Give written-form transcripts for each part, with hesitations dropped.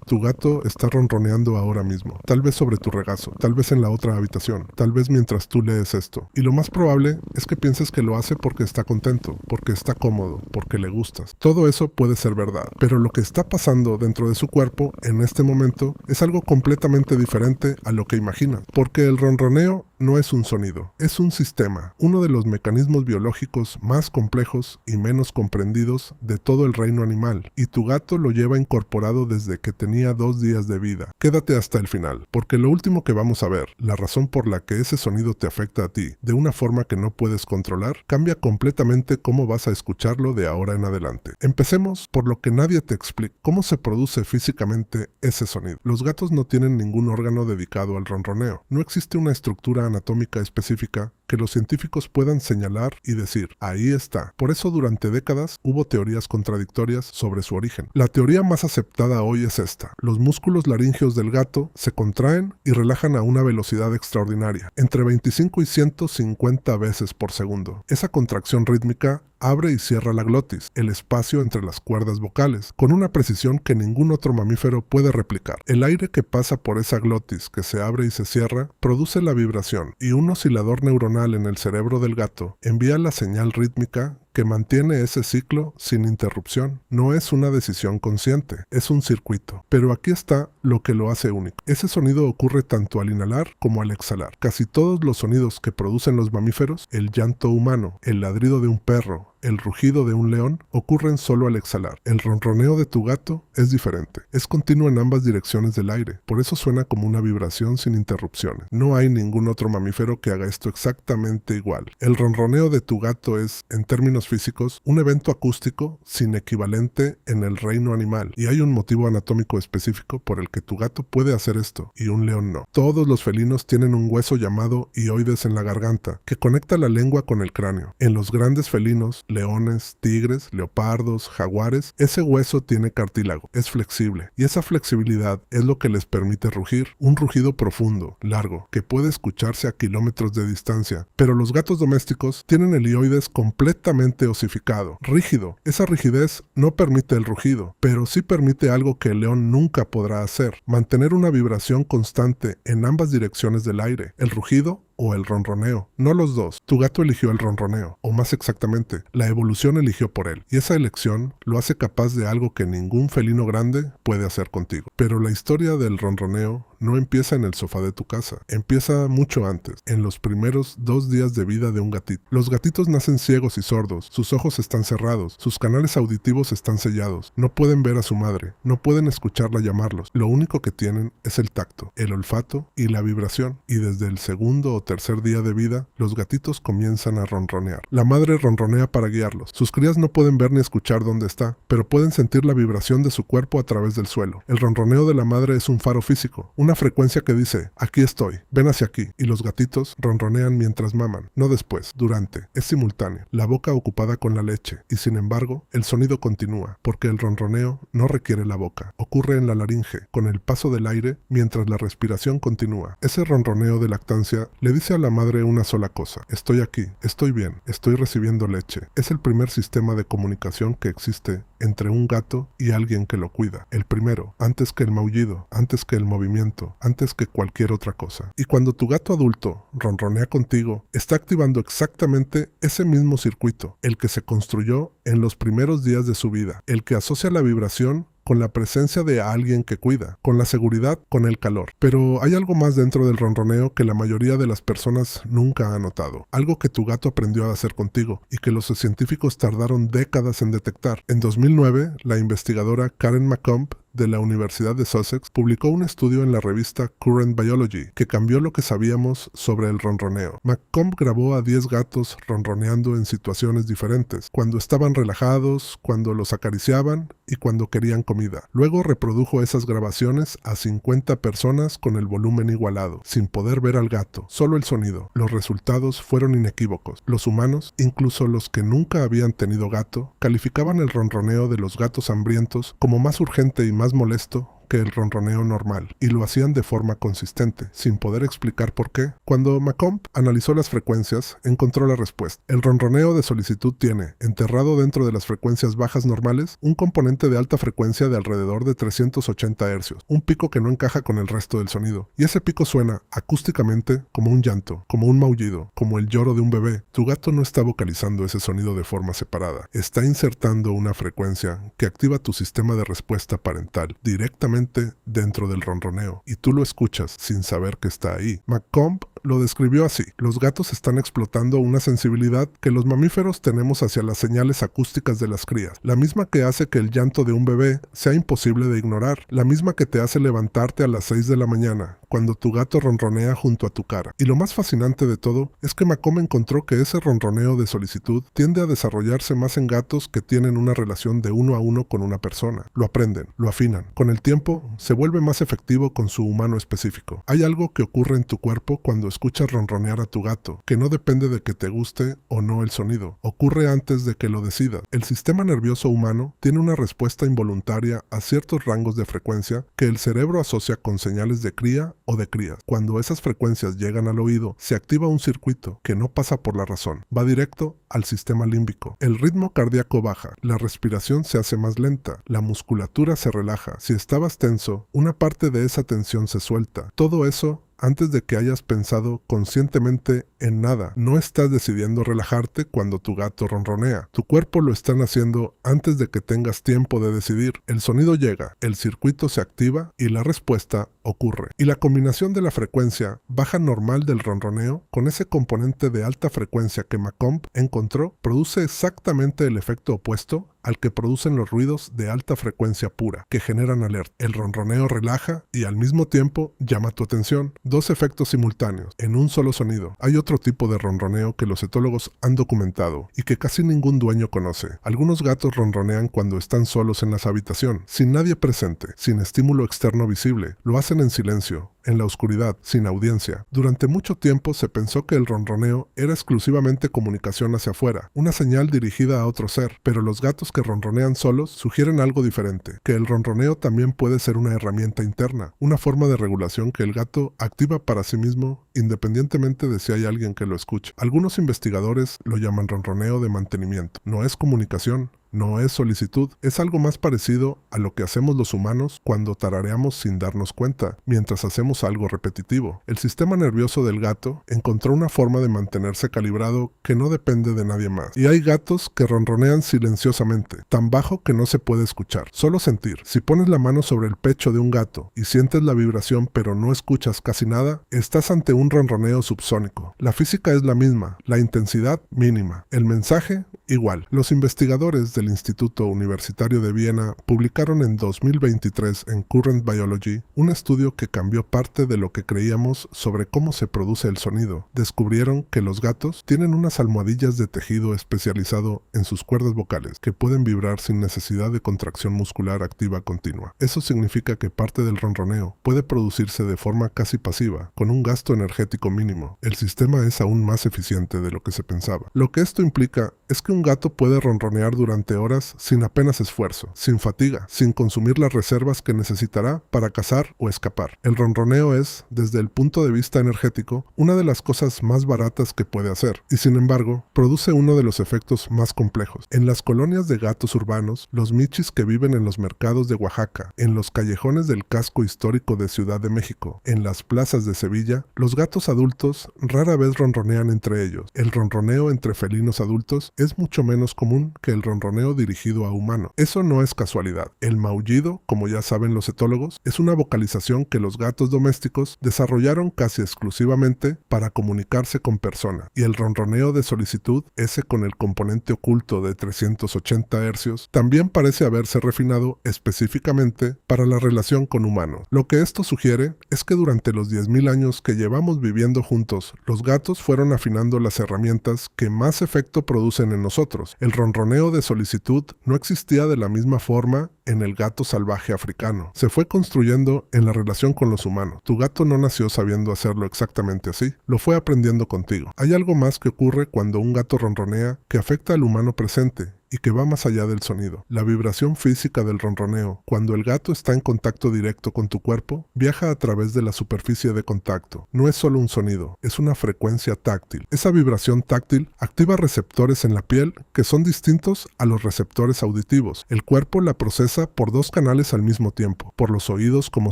Tu gato está ronroneando ahora mismo, tal vez sobre tu regazo, tal vez en la otra habitación, tal vez mientras tú lees esto. Y lo más probable es que pienses que lo hace porque está contento, porque está cómodo, porque le gustas. Todo eso puede ser verdad, pero lo que está pasando dentro de su cuerpo en este momento es algo completamente diferente a lo que imaginas, porque el ronroneo no es un sonido, es un sistema, uno de los mecanismos biológicos más complejos y menos comprendidos de todo el reino animal, y tu gato lo lleva incorporado desde que tenía 2 días de vida. Quédate hasta el final, porque lo último que vamos a ver, la razón por la que ese sonido te afecta a ti de una forma que no puedes controlar, cambia completamente cómo vas a escucharlo de ahora en adelante. Empecemos por lo que nadie te explica, cómo se produce físicamente ese sonido. Los gatos no tienen ningún órgano dedicado al ronroneo, no existe una estructura anatómica específica que los científicos puedan señalar y decir, ahí está. Por eso durante décadas hubo teorías contradictorias sobre su origen. La teoría más aceptada hoy es esta. Los músculos laríngeos del gato se contraen y relajan a una velocidad extraordinaria, entre 25 y 150 veces por segundo. Esa contracción rítmica abre y cierra la glotis, el espacio entre las cuerdas vocales, con una precisión que ningún otro mamífero puede replicar. El aire que pasa por esa glotis que se abre y se cierra produce la vibración, y un oscilador neuronal en el cerebro del gato envía la señal rítmica que mantiene ese ciclo sin interrupción. No es una decisión consciente, es un circuito. Pero aquí está lo que lo hace único. Ese sonido ocurre tanto al inhalar como al exhalar. Casi todos los sonidos que producen los mamíferos, el llanto humano, el ladrido de un perro, el rugido de un león, ocurren solo al exhalar. El ronroneo de tu gato es diferente. Es continuo en ambas direcciones del aire. Por eso suena como una vibración sin interrupciones. No hay ningún otro mamífero que haga esto exactamente igual. El ronroneo de tu gato es, en términos físicos, un evento acústico sin equivalente en el reino animal. Y hay un motivo anatómico específico por el que tu gato puede hacer esto y un león no. Todos los felinos tienen un hueso llamado hioides en la garganta que conecta la lengua con el cráneo. En los grandes felinos, leones, tigres, leopardos, jaguares, ese hueso tiene cartílago, es flexible, y esa flexibilidad es lo que les permite rugir, un rugido profundo, largo, que puede escucharse a kilómetros de distancia. Pero los gatos domésticos tienen el hioides completamente osificado, rígido. Esa rigidez no permite el rugido, pero sí permite algo que el león nunca podrá hacer, mantener una vibración constante en ambas direcciones del aire. El rugido o el ronroneo, no los dos. Tu gato eligió el ronroneo, o más exactamente, la evolución eligió por él, y esa elección lo hace capaz de algo que ningún felino grande puede hacer contigo. Pero la historia del ronroneo no empieza en el sofá de tu casa, empieza mucho antes, en los primeros 2 días de vida de un gatito. Los gatitos nacen ciegos y sordos, sus ojos están cerrados, sus canales auditivos están sellados, no pueden ver a su madre, no pueden escucharla llamarlos, lo único que tienen es el tacto, el olfato y la vibración, y desde el segundo o tercer día de vida, los gatitos comienzan a ronronear. La madre ronronea para guiarlos, sus crías no pueden ver ni escuchar dónde está, pero pueden sentir la vibración de su cuerpo a través del suelo. El ronroneo de la madre es un faro físico, una frecuencia que dice, aquí estoy, ven hacia aquí, y los gatitos ronronean mientras maman, no después, durante, es simultáneo, la boca ocupada con la leche, y sin embargo, el sonido continúa, porque el ronroneo no requiere la boca, ocurre en la laringe, con el paso del aire, mientras la respiración continúa. Ese ronroneo de lactancia le dice a la madre una sola cosa, estoy aquí, estoy bien, estoy recibiendo leche. Es el primer sistema de comunicación que existe entre un gato y alguien que lo cuida. El primero, antes que el maullido, antes que el movimiento, antes que cualquier otra cosa. Y cuando tu gato adulto ronronea contigo, está activando exactamente ese mismo circuito, el que se construyó en los primeros días de su vida, el que asocia la vibración con la presencia de alguien que cuida, con la seguridad, con el calor. Pero hay algo más dentro del ronroneo que la mayoría de las personas nunca ha notado. Algo que tu gato aprendió a hacer contigo y que los científicos tardaron décadas en detectar. En 2009, la investigadora Karen McComb de la Universidad de Sussex publicó un estudio en la revista Current Biology que cambió lo que sabíamos sobre el ronroneo. McComb grabó a 10 gatos ronroneando en situaciones diferentes, cuando estaban relajados, cuando los acariciaban y cuando querían comida. Luego reprodujo esas grabaciones a 50 personas con el volumen igualado, sin poder ver al gato, solo el sonido. Los resultados fueron inequívocos. Los humanos, incluso los que nunca habían tenido gato, calificaban el ronroneo de los gatos hambrientos como más urgente y más molesto que el ronroneo normal, y lo hacían de forma consistente, sin poder explicar por qué. Cuando McComb analizó las frecuencias, encontró la respuesta. El ronroneo de solicitud tiene, enterrado dentro de las frecuencias bajas normales, un componente de alta frecuencia de alrededor de 380 Hz, un pico que no encaja con el resto del sonido. Y ese pico suena, acústicamente, como un llanto, como un maullido, como el lloro de un bebé. Tu gato no está vocalizando ese sonido de forma separada. Está insertando una frecuencia que activa tu sistema de respuesta parental directamente dentro del ronroneo, y tú lo escuchas sin saber que está ahí. McComb lo describió así: los gatos están explotando una sensibilidad que los mamíferos tenemos hacia las señales acústicas de las crías, la misma que hace que el llanto de un bebé sea imposible de ignorar, la misma que te hace levantarte a las 6 de la mañana cuando tu gato ronronea junto a tu cara. Y lo más fascinante de todo es que McComb encontró que ese ronroneo de solicitud tiende a desarrollarse más en gatos que tienen una relación de uno a uno con una persona. Lo aprenden, lo afinan. Con el tiempo, se vuelve más efectivo con su humano específico. Hay algo que ocurre en tu cuerpo cuando escuchas ronronear a tu gato, que no depende de que te guste o no el sonido. Ocurre antes de que lo decidas. El sistema nervioso humano tiene una respuesta involuntaria a ciertos rangos de frecuencia que el cerebro asocia con señales de cría o de crías. Cuando esas frecuencias llegan al oído, se activa un circuito que no pasa por la razón. Va directo al sistema límbico. El ritmo cardíaco baja, la respiración se hace más lenta, la musculatura se relaja. Si estabas tenso, una parte de esa tensión se suelta. Todo eso antes de que hayas pensado conscientemente en nada. No estás decidiendo relajarte cuando tu gato ronronea. Tu cuerpo lo está haciendo antes de que tengas tiempo de decidir. El sonido llega, el circuito se activa y la respuesta ocurre. Y la combinación de la frecuencia baja normal del ronroneo con ese componente de alta frecuencia que McComb encontró produce exactamente el efecto opuesto al que producen los ruidos de alta frecuencia pura, que generan alerta. El ronroneo relaja y al mismo tiempo llama tu atención. Dos efectos simultáneos, en un solo sonido. Hay otro tipo de ronroneo que los etólogos han documentado y que casi ningún dueño conoce. Algunos gatos ronronean cuando están solos en la habitación, sin nadie presente, sin estímulo externo visible. Lo hacen en silencio, en la oscuridad, sin audiencia. Durante mucho tiempo se pensó que el ronroneo era exclusivamente comunicación hacia afuera, una señal dirigida a otro ser, pero los gatos que ronronean solos sugieren algo diferente, que el ronroneo también puede ser una herramienta interna, una forma de regulación que el gato activa para sí mismo independientemente de si hay alguien que lo escuche. Algunos investigadores lo llaman ronroneo de mantenimiento. No es comunicación, no es solicitud, es algo más parecido a lo que hacemos los humanos cuando tarareamos sin darnos cuenta, mientras hacemos algo repetitivo. El sistema nervioso del gato encontró una forma de mantenerse calibrado que no depende de nadie más. Y hay gatos que ronronean silenciosamente, tan bajo que no se puede escuchar, solo sentir. Si pones la mano sobre el pecho de un gato y sientes la vibración pero no escuchas casi nada, estás ante un ronroneo subsónico. La física es la misma, la intensidad mínima, el mensaje igual. Los investigadores del Instituto Universitario de Viena publicaron en 2023 en Current Biology un estudio que cambió parte de lo que creíamos sobre cómo se produce el sonido. Descubrieron que los gatos tienen unas almohadillas de tejido especializado en sus cuerdas vocales que pueden vibrar sin necesidad de contracción muscular activa continua. Eso significa que parte del ronroneo puede producirse de forma casi pasiva, con un gasto energético mínimo. El sistema es aún más eficiente de lo que se pensaba. Lo que esto implica es que un gato puede ronronear durante horas sin apenas esfuerzo, sin fatiga, sin consumir las reservas que necesitará para cazar o escapar. El ronroneo es, desde el punto de vista energético, una de las cosas más baratas que puede hacer, y sin embargo, produce uno de los efectos más complejos. En las colonias de gatos urbanos, los michis que viven en los mercados de Oaxaca, en los callejones del casco histórico de Ciudad de México, en las plazas de Sevilla, los gatos adultos rara vez ronronean entre ellos. El ronroneo entre felinos adultos es mucho menos común que el ronroneo dirigido a humanos. Eso no es casualidad. El maullido, como ya saben los etólogos, es una vocalización que los gatos domésticos desarrollaron casi exclusivamente para comunicarse con personas. Y el ronroneo de solicitud, ese con el componente oculto de 380 Hz, también parece haberse refinado específicamente para la relación con humanos. Lo que esto sugiere es que durante los 10.000 años que llevamos viviendo juntos, los gatos fueron afinando las herramientas que más efecto producen en nosotros. El ronroneo de solicitud no existía de la misma forma en el gato salvaje africano. Se fue construyendo en la relación con los humanos. Tu gato no nació sabiendo hacerlo exactamente así. Lo fue aprendiendo contigo. Hay algo más que ocurre cuando un gato ronronea que afecta al humano presente y que va más allá del sonido. La vibración física del ronroneo, cuando el gato está en contacto directo con tu cuerpo, viaja a través de la superficie de contacto. No es solo un sonido, es una frecuencia táctil. Esa vibración táctil activa receptores en la piel que son distintos a los receptores auditivos. El cuerpo la procesa por dos canales al mismo tiempo, por los oídos como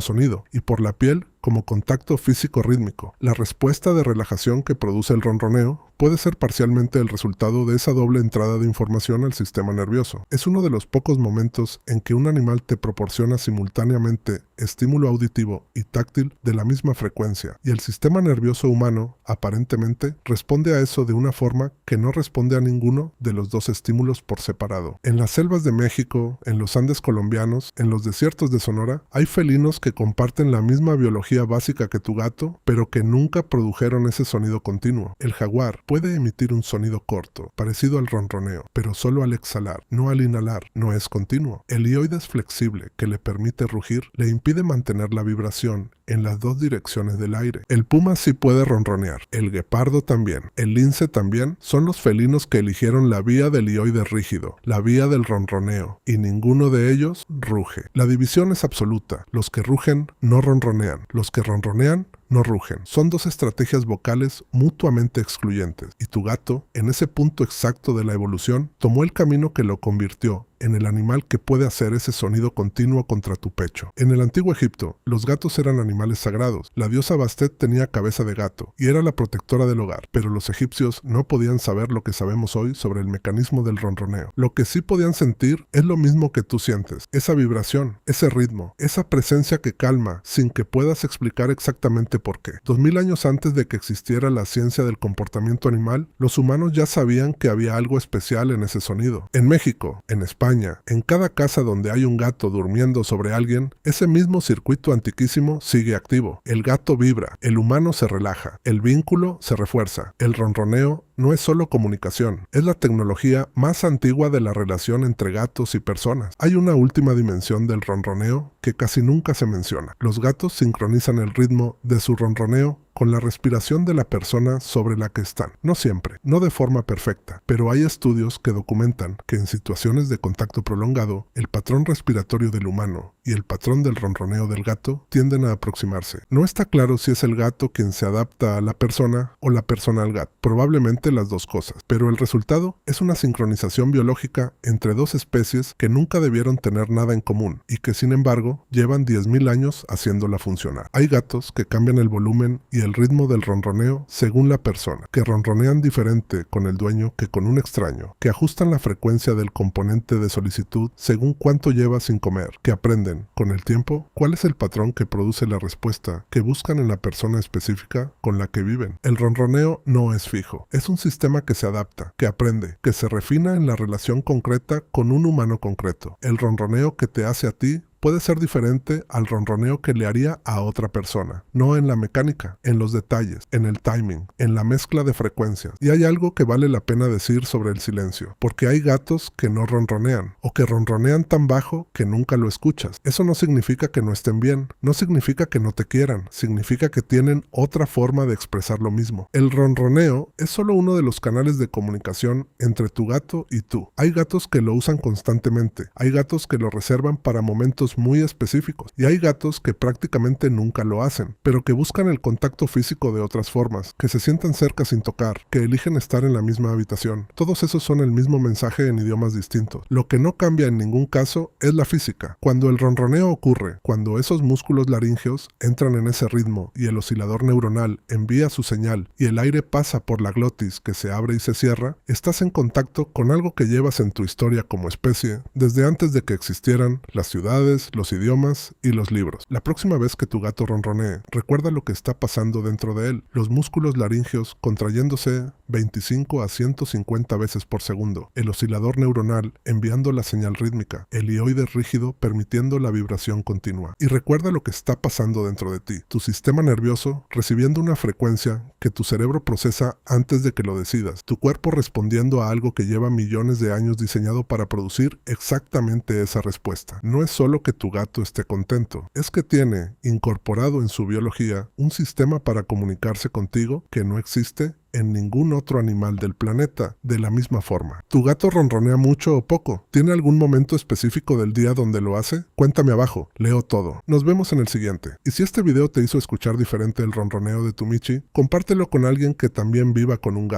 sonido y por la piel como contacto físico rítmico. La respuesta de relajación que produce el ronroneo puede ser parcialmente el resultado de esa doble entrada de información al sistema nervioso. Es uno de los pocos momentos en que un animal te proporciona simultáneamente estímulo auditivo y táctil de la misma frecuencia, y el sistema nervioso humano, aparentemente, responde a eso de una forma que no responde a ninguno de los dos estímulos por separado. En las selvas de México, en los Andes colombianos, en los desiertos de Sonora, hay felinos que comparten la misma biología básica que tu gato, pero que nunca produjeron ese sonido continuo. El jaguar puede emitir un sonido corto, parecido al ronroneo, pero solo al exhalar, no al inhalar, no es continuo. El hioides flexible, que le permite rugir, le impide mantener la vibración en las dos direcciones del aire. El puma sí puede ronronear, el guepardo también, el lince también, son los felinos que eligieron la vía del hioides rígido, la vía del ronroneo, y ninguno de ellos ruge. La división es absoluta, los que rugen no ronronean, los que ronronean no rugen. Son dos estrategias vocales mutuamente excluyentes, y tu gato, en ese punto exacto de la evolución, tomó el camino que lo convirtió en el animal que puede hacer ese sonido continuo contra tu pecho. En el antiguo Egipto, los gatos eran animales sagrados. La diosa Bastet tenía cabeza de gato y era la protectora del hogar, pero los egipcios no podían saber lo que sabemos hoy sobre el mecanismo del ronroneo. Lo que sí podían sentir es lo mismo que tú sientes, esa vibración, ese ritmo, esa presencia que calma sin que puedas explicar exactamente por qué. 2000 años antes de que existiera la ciencia del comportamiento animal, los humanos ya sabían que había algo especial en ese sonido. En México, en España, en cada casa donde hay un gato durmiendo sobre alguien, ese mismo circuito antiquísimo sigue activo. El gato vibra, el humano se relaja, el vínculo se refuerza. El ronroneo no es solo comunicación, es la tecnología más antigua de la relación entre gatos y personas. Hay una última dimensión del ronroneo que casi nunca se menciona. Los gatos sincronizan el ritmo de su ronroneo con la respiración de la persona sobre la que están. No siempre, no de forma perfecta, pero hay estudios que documentan que en situaciones de contacto prolongado, el patrón respiratorio del humano y el patrón del ronroneo del gato tienden a aproximarse. No está claro si es el gato quien se adapta a la persona o la persona al gato. Probablemente las dos cosas, pero el resultado es una sincronización biológica entre dos especies que nunca debieron tener nada en común y que sin embargo llevan 10.000 años haciéndola funcionar. Hay gatos que cambian el volumen y el ritmo del ronroneo según la persona, que ronronean diferente con el dueño que con un extraño, que ajustan la frecuencia del componente de solicitud según cuánto lleva sin comer, que aprenden, con el tiempo, cuál es el patrón que produce la respuesta que buscan en la persona específica con la que viven. El ronroneo no es fijo, es un sistema que se adapta, que aprende, que se refina en la relación concreta con un humano concreto. El ronroneo que te hace a ti puede ser diferente al ronroneo que le haría a otra persona, no en la mecánica, en los detalles, en el timing, en la mezcla de frecuencias. Y hay algo que vale la pena decir sobre el silencio, porque hay gatos que no ronronean, o que ronronean tan bajo que nunca lo escuchas. Eso no significa que no estén bien, no significa que no te quieran, significa que tienen otra forma de expresar lo mismo. El ronroneo es solo uno de los canales de comunicación entre tu gato y tú. Hay gatos que lo usan constantemente, hay gatos que lo reservan para momentos muy específicos, y hay gatos que prácticamente nunca lo hacen, pero que buscan el contacto físico de otras formas, que se sientan cerca sin tocar, que eligen estar en la misma habitación. Todos esos son el mismo mensaje en idiomas distintos. Lo que no cambia en ningún caso es la física. Cuando el ronroneo ocurre, cuando esos músculos laríngeos entran en ese ritmo y el oscilador neuronal envía su señal y el aire pasa por la glotis que se abre y se cierra, estás en contacto con algo que llevas en tu historia como especie desde antes de que existieran las ciudades, los idiomas y los libros. La próxima vez que tu gato ronronee, recuerda lo que está pasando dentro de él. Los músculos laríngeos contrayéndose 25 a 150 veces por segundo, el oscilador neuronal enviando la señal rítmica, el hioides rígido permitiendo la vibración continua. Y recuerda lo que está pasando dentro de ti, tu sistema nervioso recibiendo una frecuencia que tu cerebro procesa antes de que lo decidas, tu cuerpo respondiendo a algo que lleva millones de años diseñado para producir exactamente esa respuesta. No es solo que tu gato esté contento, es que tiene incorporado en su biología un sistema para comunicarse contigo que no existe en ningún otro animal del planeta, de la misma forma. ¿Tu gato ronronea mucho o poco? ¿Tiene algún momento específico del día donde lo hace? Cuéntame abajo, leo todo. Nos vemos en el siguiente. Y si este video te hizo escuchar diferente el ronroneo de tu Michi, compártelo con alguien que también viva con un gato.